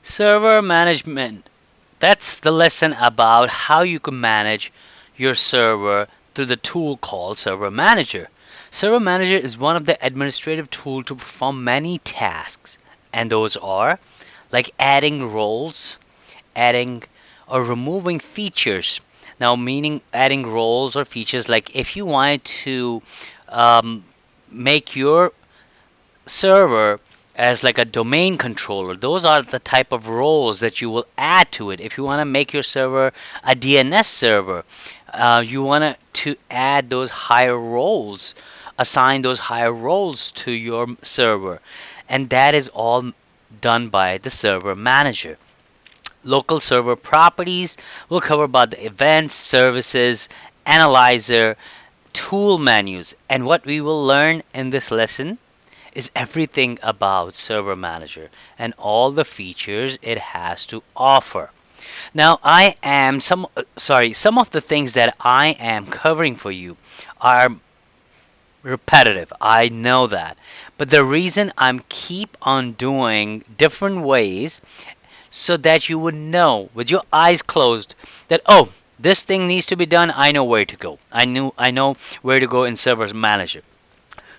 Server management. That's the lesson about how you can manage your server through the tool called Server Manager. Server Manager is one of the administrative tools to perform many tasks, and those are like adding roles, adding or removing features. Now, meaning adding roles or features, like if you wanted to um, make your server as like a domain controller. Those are the type of roles that you will add to it. If you want to make your server a DNS server, you want to add those higher roles, assign those higher roles to your server. And that is all done by the server manager. Local server properties will cover about the events, services, analyzer, tool menus. And what we will learn in this lesson is everything about Server Manager and all the features it has to offer. Now, some of the things that I am covering for you are repetitive. I know that. But the reason I'm keep on doing different ways so that you would know with your eyes closed that, oh, this thing needs to be done, I know where to go. I know where to go in Server Manager.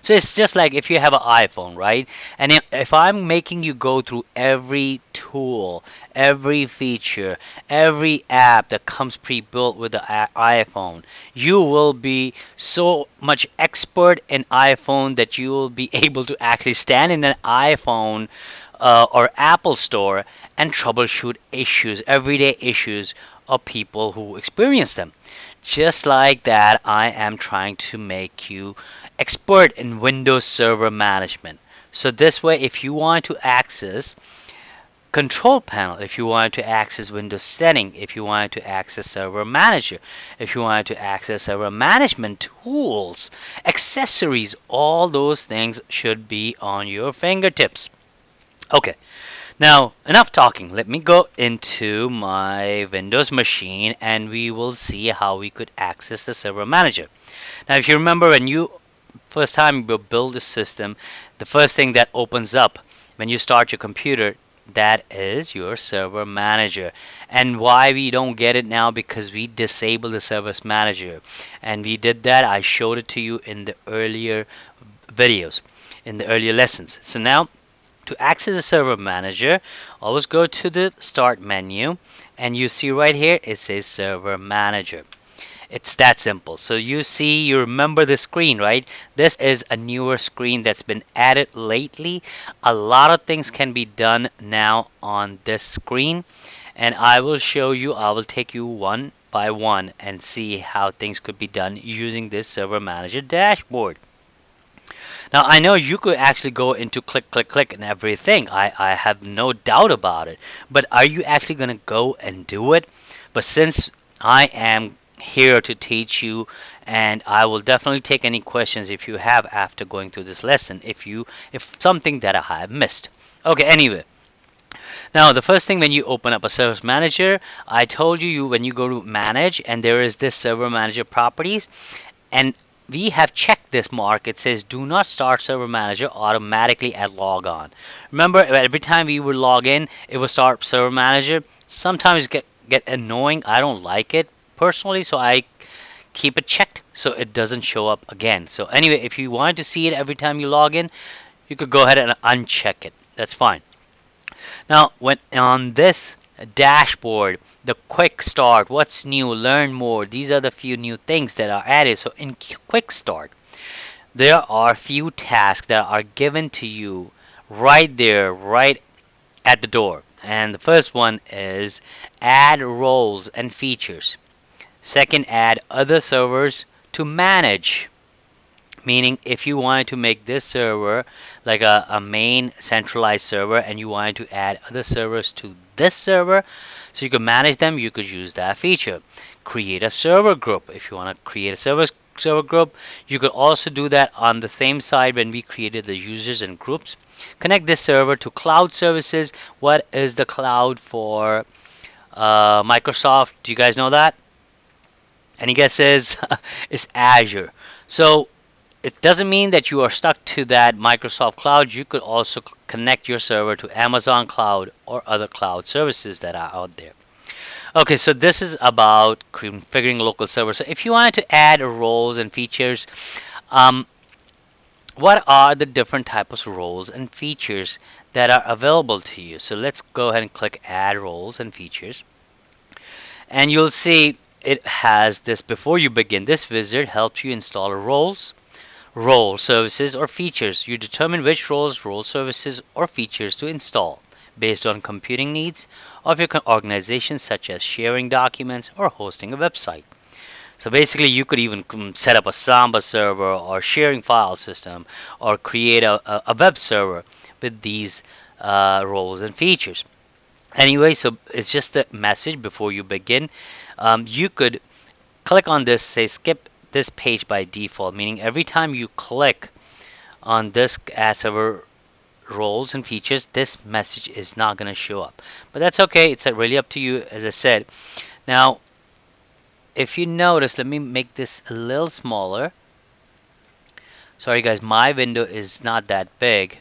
So it's just like if you have an iPhone, right? And if I'm making you go through every tool, every feature, every app that comes pre-built with the iPhone, you will be so much expert in iPhone that you will be able to actually stand in an iPhone or Apple store and troubleshoot issues, everyday issues of people who experience them. Just like that, I am trying to make you expert in Windows Server Management. So this way, if you want to access Control Panel, if you want to access Windows Setting, if you want to access Server Manager, if you want to access Server Management tools, accessories, all those things should be on your fingertips. Okay, now enough talking. Let me go into my Windows machine and we will see how we could access the Server Manager. Now, if you remember when you first time you build a system, the first thing that opens up when you start your computer, that is your Server Manager. And why we don't get it now, because we disabled the Service Manager, and we did that. I showed it to you in the earlier videos, in the earlier lessons. So now, to access the Server Manager, always go to the Start menu, and you see right here it says Server Manager. It's that simple. So you remember the screen, right? This is a newer screen that's been added lately. A lot of things can be done now on this screen, and I will show you, I will take you one by one and see how things could be done using this Server Manager dashboard. Now, I know you could actually go into click, click, click and everything. I have no doubt about it. But are you actually going to go and do it? But since I am here to teach you, and I will definitely take any questions if you have after going through this lesson, if something that I have missed. Okay, anyway. Now, the first thing when you open up a service manager, I told you when you go to manage and there is this server manager properties, and we have checked this mark. It says do not start server manager automatically at log on. Remember, every time we would log in, it would start server manager. Sometimes it get annoying. I don't like it personally, so I keep it checked so it doesn't show up again. So anyway, if you want to see it every time you log in, you could go ahead and uncheck it. That's fine. Now, when on this dashboard, the quick start, what's new, learn more, these are the few new things that are added. So in quick start, there are few tasks that are given to you right there, right at the door. And the first one is add roles and features. Second, add other servers to manage. Meaning, if you wanted to make this server like a main centralized server and you wanted to add other servers to this server so you could manage them, you could use that feature. Create a server group. If you want to create a server group, you could also do that on the same side when we created the users and groups. Connect this server to cloud services. What is the cloud for Microsoft? Do you guys know that? Any guesses? It's Azure. So it doesn't mean that you are stuck to that Microsoft cloud. You could also connect your server to Amazon cloud or other cloud services that are out there. Okay, so this is about configuring local server. So if you wanted to add roles and features, um, what are the different types of roles and features that are available to you? So let's go ahead and click add roles and features. And you'll see it has this. Before you begin, this wizard helps you install roles, role services, or features. You determine which roles, role services, or features to install based on computing needs of your organization, such as sharing documents or hosting a website. So basically, you could even set up a Samba server or sharing file system or create a web server with these roles and features. Anyway, so it's just a message before you begin. You could click on this, say skip this page by default, meaning every time you click on this add server roles and features, this message is not going to show up. But that's okay, it's really up to you, as I said. Now, if you notice, let me make this a little smaller. Sorry guys, my window is not that big.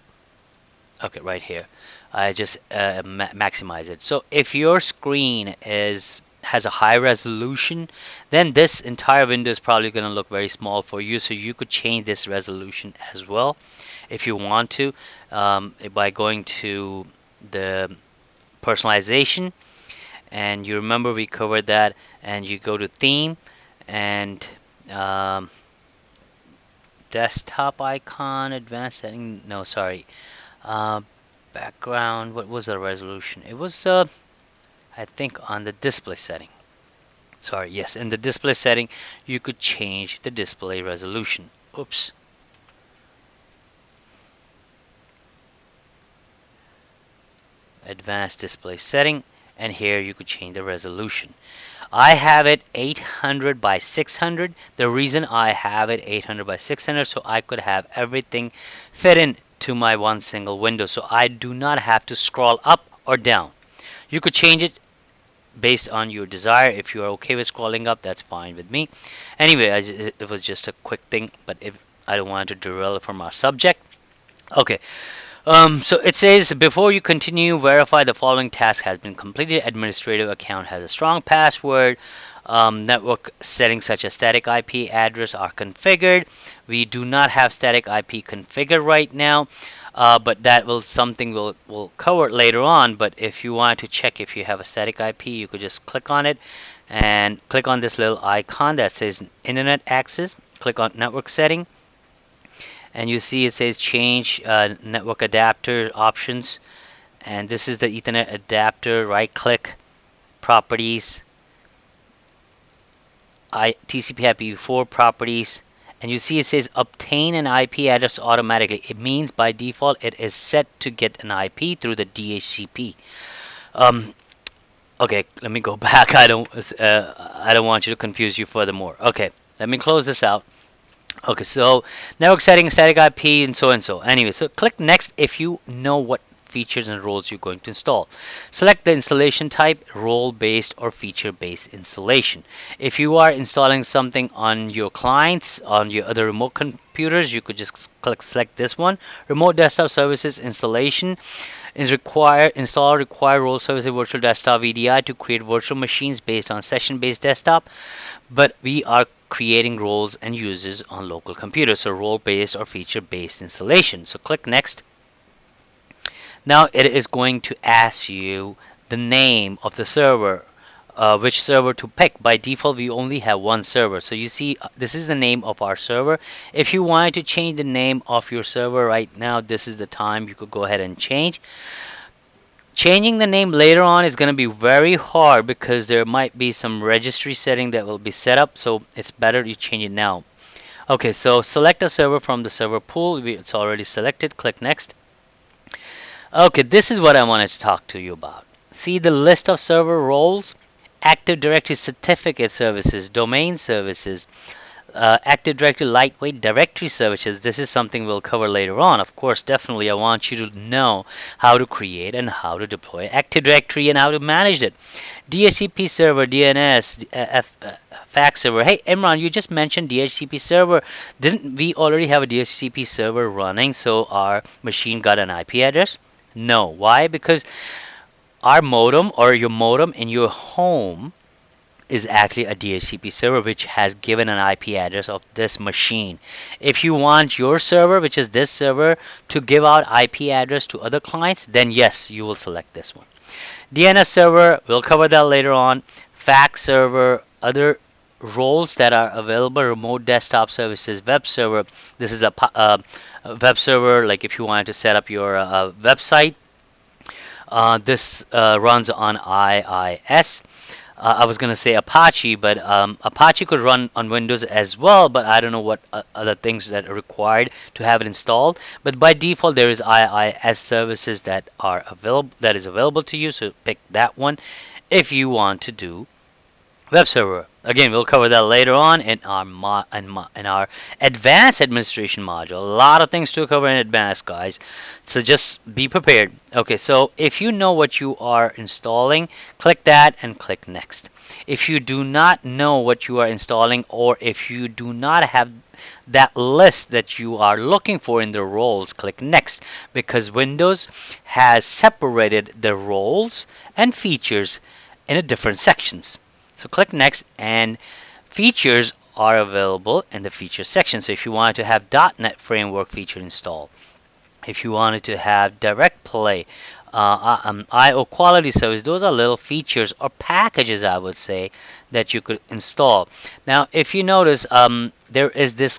Okay, right here. I just maximize it. So if your screen has a high resolution, then this entire window is probably going to look very small for you. So you could change this resolution as well if you want to, by going to the personalization, and you remember we covered that, and you go to theme and um, desktop icon, advanced setting. No, sorry. Uh, Background. What was the resolution? It was I think on the display setting. Sorry, yes, in the display setting you could change the display resolution. Oops. Advanced display setting, and here you could change the resolution. I have it 800 by 600. The reason I have it 800 by 600, so I could have everything fit in to my one single window, so I do not have to scroll up or down. You could change it based on your desire. If you are okay with scrolling up, that's fine with me. Anyway, it was just a quick thing, but if I don't want to derail from our subject. Okay, so it says before you continue, verify the following task has been completed. Administrative account has a strong password. Network settings such as static IP address are configured. We do not have static IP configured right now, but that will something we'll cover later on. But if you want to check if you have a static IP, you could just click on it and click on this little icon that says Internet Access. Click on Network Setting, and you see it says change network adapter options, and this is the Ethernet adapter. Right click, properties, TCP IPv4 properties, and you see it says obtain an IP address automatically. It means by default it is set to get an IP through the DHCP. Okay, let me go back. I don't want you to confuse you furthermore. Okay, let me close this out. Okay, so network settings, static IP, and so and so. Anyway, so click next if you know what features and roles you're going to install. Select the installation type, role-based or feature-based installation. If you are installing something on your clients, on your other remote computers, you could just select this one. Remote desktop services installation is require role services virtual desktop VDI to create virtual machines based on session-based desktop, but we are creating roles and users on local computers, so role-based or feature-based installation. So click next. Now it is going to ask you the name of the server, which server to pick. By default, we only have one server. So you see, this is the name of our server. If you wanted to change the name of your server right now, this is the time you could go ahead and change. Changing the name later on is going to be very hard because there might be some registry setting that will be set up. So it's better you change it now. Okay, so select a server from the server pool. It's already selected. Click next. Okay, this is what I wanted to talk to you about. See the list of server roles, Active Directory certificate services, domain services, Active Directory lightweight directory services. This is something we'll cover later on. Of course, definitely I want you to know how to create and how to deploy Active Directory and how to manage it. DHCP server, DNS, fax server. Hey, Imran, you just mentioned DHCP server. Didn't we already have a DHCP server running so our machine got an IP address? No. Why? Because our modem or your modem in your home is actually a DHCP server which has given an IP address of this machine. If you want your server, which is this server, to give out IP address to other clients, then yes, you will select this one. DNS server, we'll cover that later on. Fax server, other roles that are available, remote desktop services, web server. This is a web server, like if you wanted to set up your website. This runs on IIS. I was going to say Apache, but Apache could run on Windows as well, but I don't know what other things that are required to have it installed. But by default, there is IIS services that is available to you, so pick that one if you want to do web server. Again, we'll cover that later on in our advanced administration module. A lot of things to cover in advanced, guys. So just be prepared. Okay, so if you know what you are installing, click that and click next. If you do not know what you are installing, or if you do not have that list that you are looking for in the roles, click next, because Windows has separated the roles and features in different sections. So click next, and features are available in the feature section. So if you wanted to have .NET Framework feature installed, if you wanted to have Direct Play, I/O Quality Service, those are little features or packages, I would say, that you could install. Now, if you notice, there is this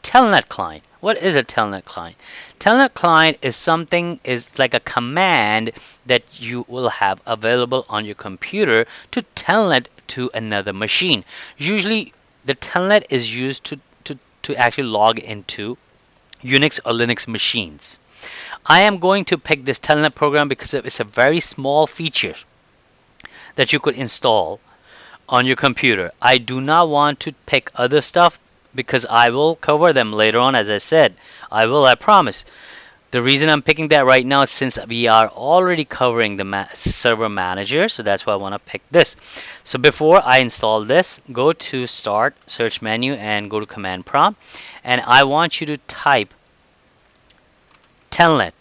Telnet client. What is a Telnet client? Telnet client is like a command that you will have available on your computer to telnet to another machine. Usually, the telnet is used to actually log into Unix or Linux machines. I am going to pick this telnet program because it's a very small feature that you could install on your computer. I do not want to pick other stuff because I will cover them later on. As I said, I promise. The reason I'm picking that right now is since we are already covering the server manager, so that's why I want to pick this. So before I install this, go to Start, Search menu, and go to Command Prompt, and I want you to type telnet.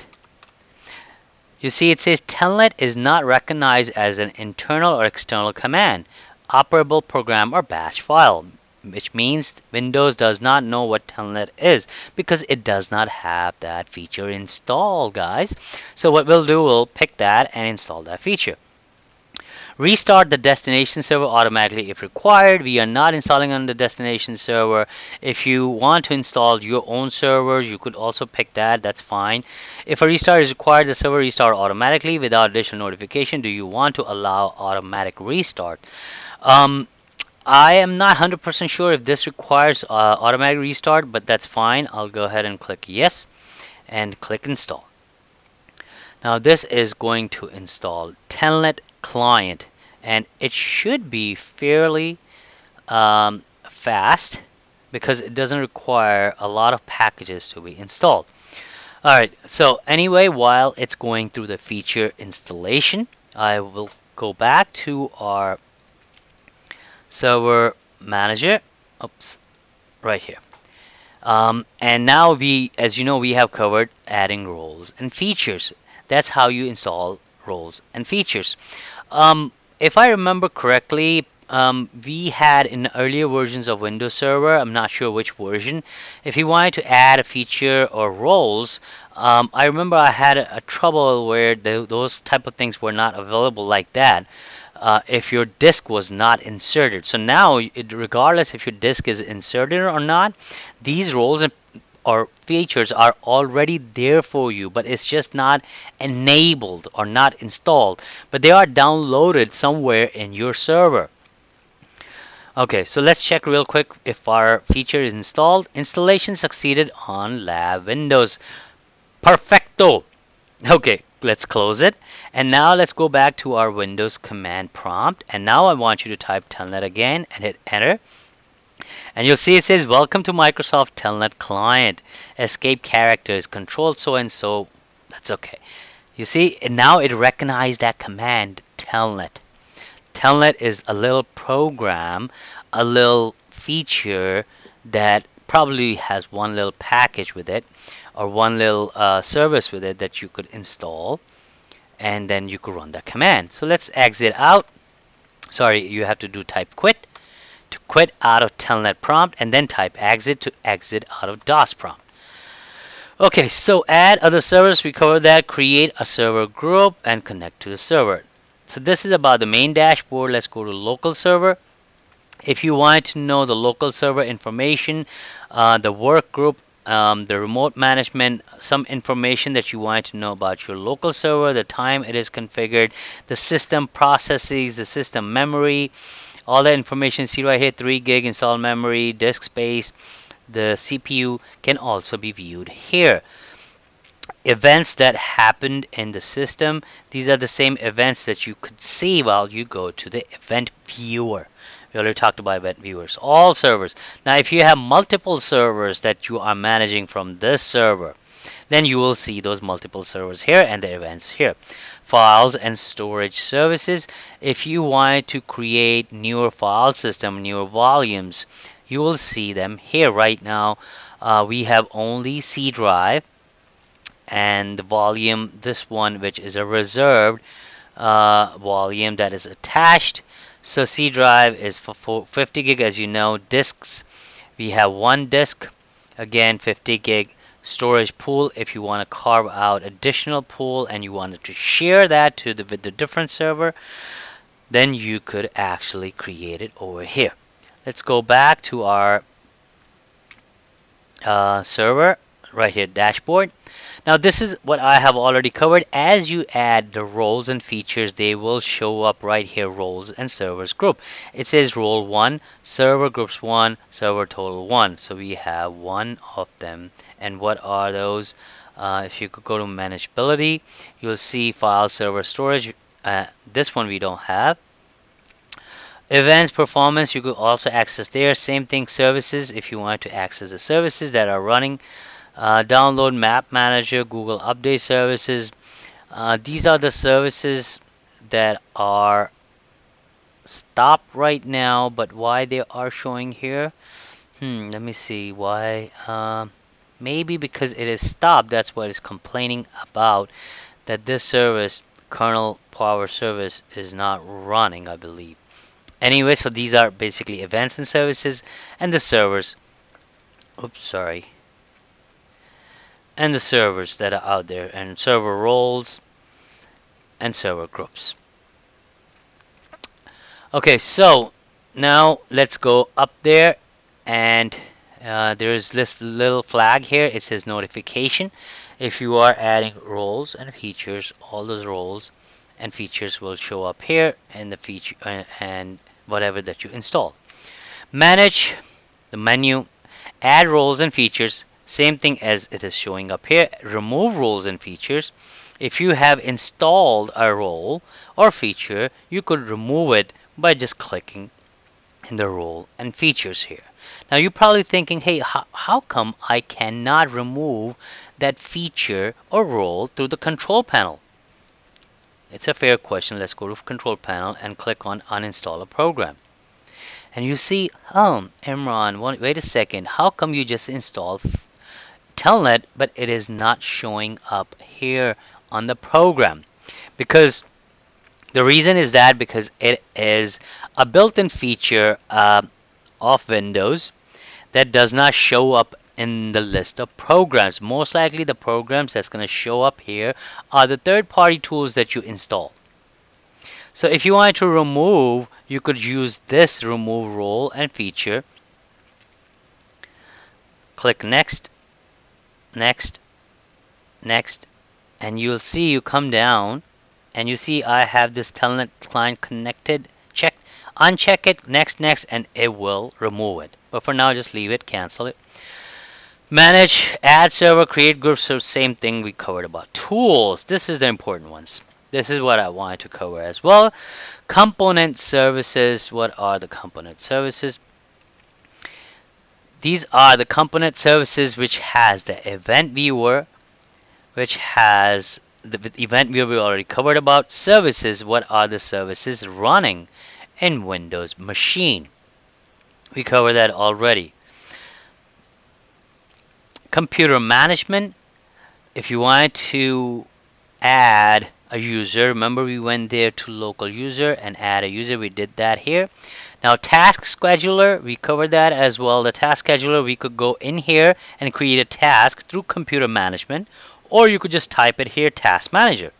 You see, it says telnet is not recognized as an internal or external command, operable program, or batch file, which means Windows does not know what telnet is because it does not have that feature installed, guys. So what we'll do, we'll pick that and install that feature. Restart the destination server automatically if required. We are not installing on the destination server. If you want to install your own servers, you could also pick that. That's fine. If a restart is required, the server restart automatically without additional notification. Do you want to allow automatic restart? I am not 100% sure if this requires automatic restart, but that's fine. I'll go ahead and click yes and click install. Now this is going to install Telnet client, and it should be fairly fast because it doesn't require a lot of packages to be installed. Alright, so anyway, while it's going through the feature installation, I will go back to our server manager. Oops, right here. And now as you know, we have covered adding roles and features. That's how you install roles and features. If I remember correctly, we had in earlier versions of Windows Server, I'm not sure which version, if you wanted to add a feature or roles, I remember I had a trouble where those type of things were not available like that. If your disk was not inserted. So now, regardless if your disk is inserted or not, these roles or features are already there for you, but it's just not enabled or not installed. But they are downloaded somewhere in your server. Okay, so let's check real quick if our feature is installed. Installation succeeded on Lab Windows. Perfecto! Okay, let's close it. And now let's go back to our Windows command prompt. And now I want you to type telnet again and hit enter. And you'll see it says, welcome to Microsoft Telnet client. Escape characters, control so and so. That's okay. You see, now it recognized that command, telnet. Telnet is a little program, a little feature that probably has one little package with it or one little service with it that you could install, and then you could run that command. So let's exit out. Sorry, you have to do type quit to quit out of telnet prompt, and then type exit to exit out of DOS prompt. Okay, so add other servers, we covered that. Create a server group and connect to the server. So this is about the main dashboard. Let's go to local server. If you want to know the local server information, the work group, the remote management, some information that you want to know about your local server, the time it is configured, the system processes, the system memory, all that information. See right here, 3 gig installed memory, disk space, the CPU can also be viewed here. Events that happened in the system, these are the same events that you could see while you go to the event viewer. We already talked about event viewers. All servers. Now if you have multiple servers that you are managing from this server, then you will see those multiple servers here and the events here. Files and storage services. If you want to create newer file system, newer volumes, you will see them here. Right now we have only C drive and the volume, this one, which is a reserved volume that is attached. So C drive is for 50 gig, as you know. Disks, we have one disk, again 50 gig. Storage pool, if you want to carve out additional pool and you wanted to share that to with the different server, then you could actually create it over here. Let's go back to our server right here, dashboard. Now this is what I have already covered. As you add the roles and features, they will show up right here, roles and servers group. It says role 1, server groups 1, server total 1. So we have one of them. And what are those? If you could go to manageability, you'll see file, server, storage. This one we don't have. Events, performance, you could also access there. Same thing, services, if you want to access the services that are running. Download map manager, Google update services. These are the services that are stopped right now, but why they are showing here? Let me see why. Maybe because it is stopped, that's what it's complaining about, that this service, kernel power service, is not running, I believe. Anyway, so these are basically events and services and the servers. Oops, sorry. And the servers that are out there, and server roles and server groups. Okay, so now let's go up there, and there's this little flag here. It says notification. If you are adding roles and features, all those roles and features will show up here, and the feature and whatever that you install. Manage the menu, add roles and features. Same thing as it is showing up here. Remove roles and features. If you have installed a role or feature, you could remove it by just clicking in the role and features here. Now you're probably thinking, hey, how come I cannot remove that feature or role through the control panel? It's a fair question. Let's go to control panel and click on uninstall a program. And you see, Imran, wait a second, how come you just installed Telnet but it is not showing up here on the program? Because the reason is that because it is a built-in feature of Windows that does not show up in the list of programs. Most likely the programs that's going to show up here are the third-party tools that you install. So if you wanted to remove, you could use this remove role and feature. Click next, next, next, and you'll see you come down and you see I have this Telnet client connected. Check, uncheck it, next, next, and it will remove it. But for now, just leave it, cancel it. Manage, add server, create groups, so same thing we covered about. Tools, this is the important ones. This is what I wanted to cover as well. Component services, what are the component services? These are the component services which has the event viewer, which has the event viewer we already covered about. Services, what are the services running in Windows machine? We covered that already. Computer management, if you wanted to add a user, remember we went there to local user and add a user, we did that here. Now task scheduler, we covered that as well. The task scheduler, we could go in here and create a task through computer management, or you could just type it here, task manager.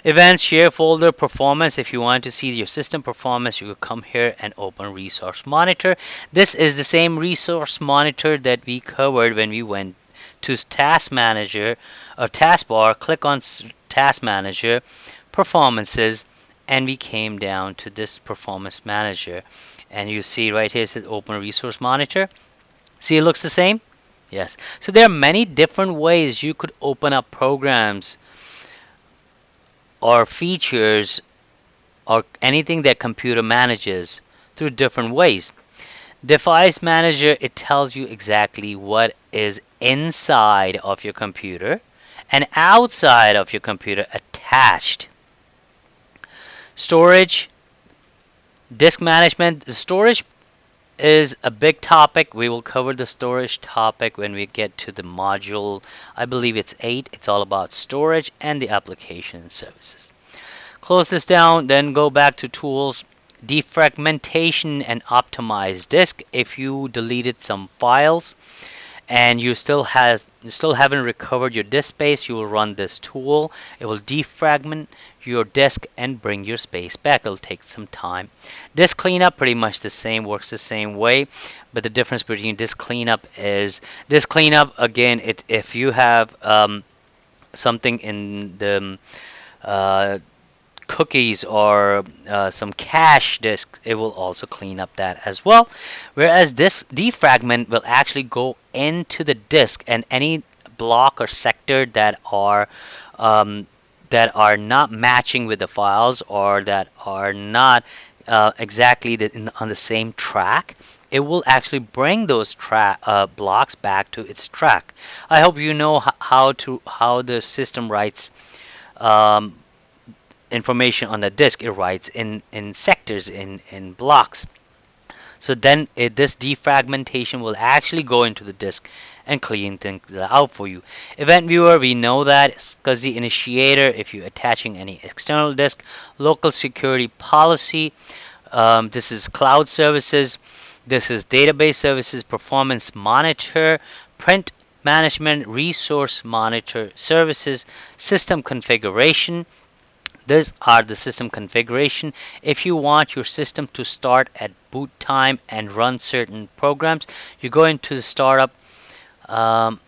Events, share folder, performance. If you want to see your system performance, you could come here and open resource monitor. This is the same resource monitor that we covered when we went to task manager or taskbar. Click on task manager, performances, and we came down to this performance manager. And you see right here it says open resource monitor. See, it looks the same? Yes. So there are many different ways you could open up programs or features or anything that computer manages through different ways. Device manager, it tells you exactly what is inside of your computer and outside of your computer attached. Storage, disk management. The storage is a big topic. We will cover the storage topic when we get to the module. I believe it's 8. It's all about storage and the application services. Close this down, then go back to tools, defragmentation and optimize disk. If you deleted some files and you still haven't recovered your disk space, you will run this tool. It will defragment your disk and bring your space back. It'll take some time. Disk cleanup, pretty much the same, works the same way, but the difference between disk cleanup is disk cleanup again. If you have something in the cookies or some cache disk, it will also clean up that as well. Whereas this defragment will actually go into the disk, and any block or sector that are not matching with the files or that are not exactly on the same track, it will actually bring those blocks back to its track. I hope you know how the system writes information on the disk. It writes in sectors, in blocks. So then this defragmentation will actually go into the disk and clean things out for you. Event viewer, we know that SCSI initiator if you're attaching any external disk. Local security policy, this is cloud services, this is database services, performance monitor, print management, resource monitor services, system configuration. These are the system configuration. If you want your system to start at boot time and run certain programs, you go into the startup. The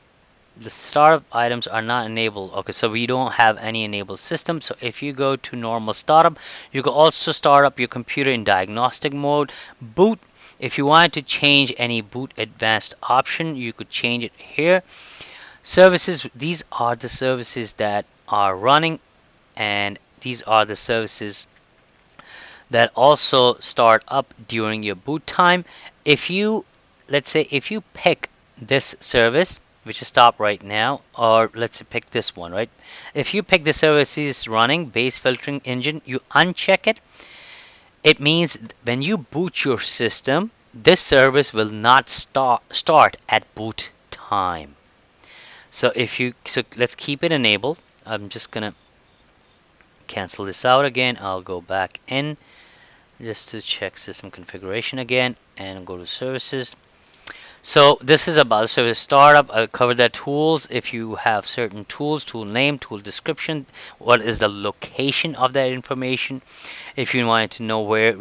startup items are not enabled. Okay, so we don't have any enabled system. So if you go to normal startup, you can also start up your computer in diagnostic mode. Boot, if you wanted to change any boot advanced option, you could change it here. Services, these are the services that are running, and these are the services that also start up during your boot time. If you, let's say, if you pick this service, which is stop right now, or let's say pick this one, right? If you pick the services running, base filtering engine, you uncheck it. It means when you boot your system, this service will not start at boot time. So let's keep it enabled. I'm just gonna cancel this out again. I'll go back in just to check system configuration again and go to services. So this is about service startup. I covered that. Tools, if you have certain tools, tool name, tool description, what is the location of that information. If you wanted to know where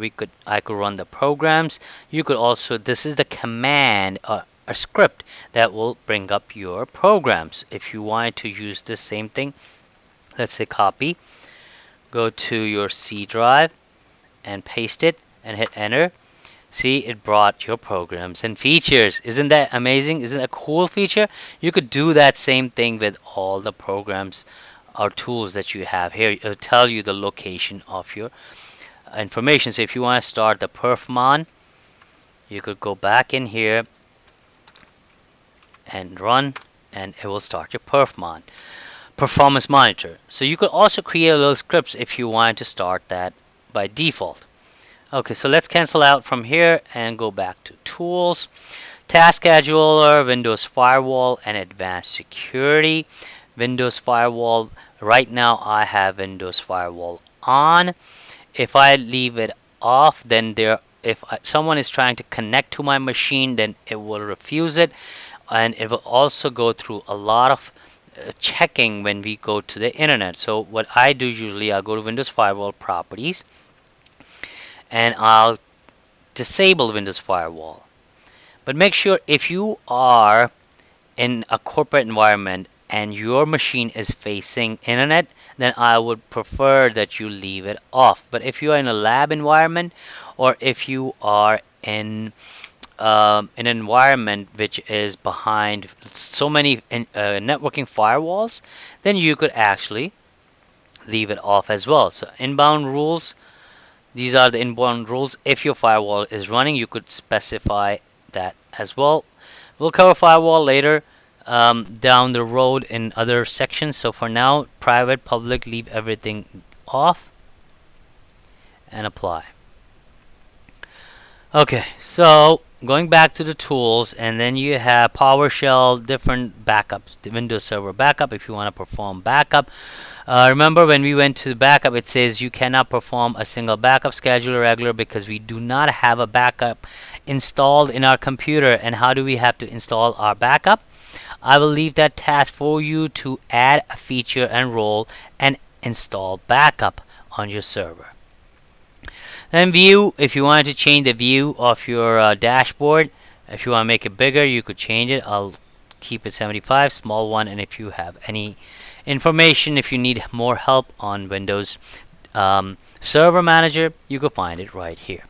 I could run the programs, you could also, this is the command, a script that will bring up your programs. If you wanted to use the same thing, let's say copy, go to your C drive and paste it and hit enter. See, it brought your programs and features. Isn't that amazing? Isn't that a cool feature? You could do that same thing with all the programs or tools that you have here. It'll tell you the location of your information. So if you want to start the perfmon, you could go back in here and run, and it will start your performance monitor. So you could also create little scripts if you wanted to start that by default. Okay, so let's cancel out from here and go back to tools, task scheduler, Windows firewall, and advanced security. Windows firewall, right now I have Windows firewall on. If I leave it off, then if someone is trying to connect to my machine, then it will refuse it, and it will also go through a lot of checking when we go to the internet. So what I do usually, I'll go to Windows Firewall properties and I'll disable Windows Firewall. But make sure if you are in a corporate environment and your machine is facing internet, then I would prefer that you leave it off. But if you are in a lab environment, or if you are in an environment which is behind so many networking firewalls, then you could actually leave it off as well. So inbound rules, these are the inbound rules. If your firewall is running, you could specify that as well. We'll cover firewall later down the road in other sections. So for now, private, public, leave everything off and apply. Okay, so going back to the tools, and then you have PowerShell, different backups, the Windows Server backup if you want to perform backup. Remember when we went to the backup, it says you cannot perform a single backup scheduler regular because we do not have a backup installed in our computer. And how do we have to install our backup? I will leave that task for you to add a feature and role and install backup on your server. Then view, if you wanted to change the view of your dashboard, if you want to make it bigger, you could change it. I'll keep it 75, small one. And if you have any information, if you need more help on Windows Server Manager, you can find it right here.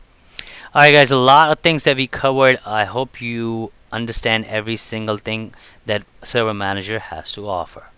Alright guys, a lot of things that we covered. I hope you understand every single thing that Server Manager has to offer.